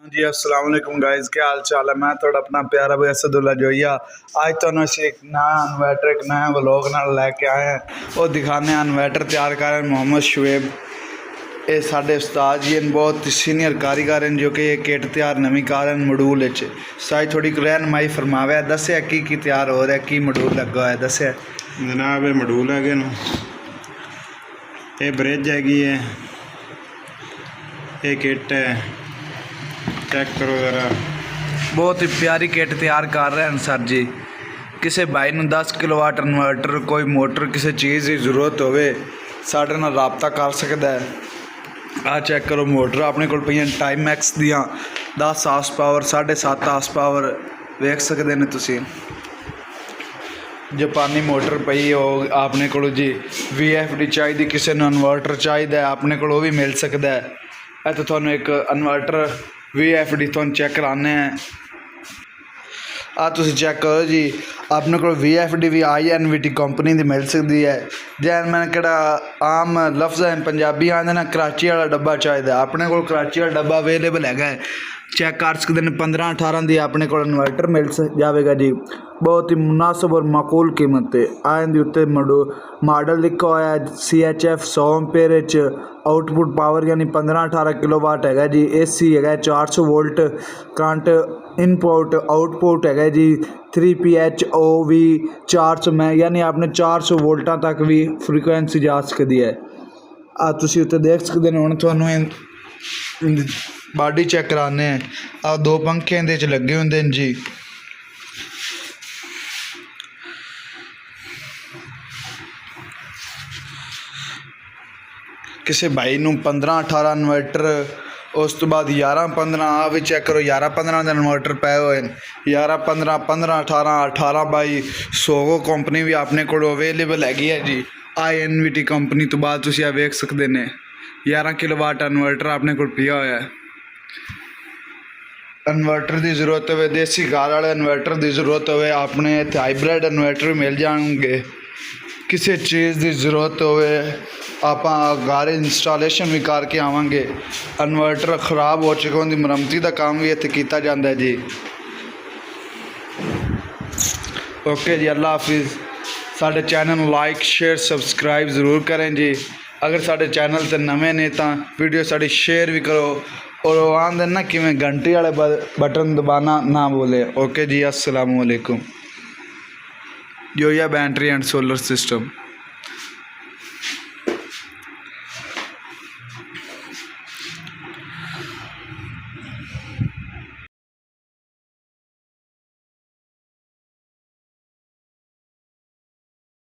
जी अस्सलाम वालेकुम गाइस, क्या हाल चाल है। मैं थोड़ा अपना प्यारा भाई असदुल्ला जोइया आज तो एक नया इन्वर्टर एक नया व्लॉग नाल लैके आए हैं। वो दिखाने इन्वर्टर तैयार कर रहे हैं मोहम्मद शुएब। ये साढ़े उस्ताद जी बहुत सीनियर कारीगर हैं जो कि ये किट तैयार नवीं कर रहे हैं मॉड्यूल साइज थोड़ी रहनमाई फरमावे दसिया की तैयार हो रहा है की मॉड्यूल लगा हुआ है दसिया जनाब। ये मॉड्यूल है ना, ये ब्रिज हैगी है, ये किट है, चेक करो ज़रा। बहुत ही प्यारी किट तैयार कर रहे हैं सर जी। किसी भाई नूं 10 किलोवाट इन्वर्टर कोई मोटर किसी चीज़ की जरूरत होवे साडे नाल राबता कर सकता है। आ चेक करो मोटर अपने कोल पईयां टाइम मैक्स दियां 10 हार्स पावर 7.5 हार्स पावर वेख सकते हैं तुसीं। जापानी मोटर पई हो अपने को जी VFD चाहिए किसी ने इन्वर्टर चाहिए अपने को भी मिल सकता है। इत्थे तुहानूं एक इन्वर्टर VFD तुहानूं चेक कराने हैं। तुसीं चेक करो जी अपने को VFD भी INVT कंपनी की मिल सकती है। जैन मैं किहड़ा आम लफ्ज़ है पंजाबी आंदे ना कराची वाला डब्बा चाहिए अपने को कराची वाला डब्बा अवेलेबल है। चेक कर सकते हैं 15-18 की अपने को इन्वर्टर मिल जाएगा जी। बहुत ही मुनासिब और माकूल कीमत है। आयन उत्ते मॉडल लिखा हुआ है CHF 100 एम्पेयर आउटपुट पावर यानी 15-18 किलोवाट है जी। AC है 400 वोल्ट करंट इनपुट आउटपुट है जी। 3PHOV 400 में यानी आपने 400 वोल्टा तक भी फ्रीकुएंसी जा सकती है। तुसी उत्ते देख सकते हैं। हुण तुहानूं बॉडी चेक कराने हैं। 2 पंखे इहदे च लगे हुंदे ने जी। किसी भाई नूं 15-18 इन्वर्टर उस तो बाद 11-15 आ भी चेक करो 11-15 का इन्वर्टर पे हुए 11-15 15-18 18 बाई 100 कंपनी भी अपने को अवेलेबल हैगी है जी। INVT कंपनी तो बाद तुसीं वेख सकते हैं 11 किलोवाट इन्वर्टर अपने को पिया होया है। इन्वर्टर की जरूरत हो देसी घर वाले इन्वर्टर की जरूरत हो अपने इत्थे हाईब्रिड इन्वर्टर मिल जाएंगे। किसी चीज़ की जरूरत हो आप घर इंस्टॉलेशन भी करके आवांगे। इन्वर्टर खराब हो चुके उनकी मरम्मती का काम भी इत्थे कीता जांदा है जी। ओके जी, अल्लाह हाफिज़। साडे चैनल लाइक शेयर सबसक्राइब ज़रूर करें जी। अगर साडे चैनल ते नवे ने तो वीडियो साड़ी शेयर भी करो और आंदे ना कि घंटी वाले बटन दबाना ना बोले। ओके जी, अस्सलाम वालेकुम। Zoya battery and solar system.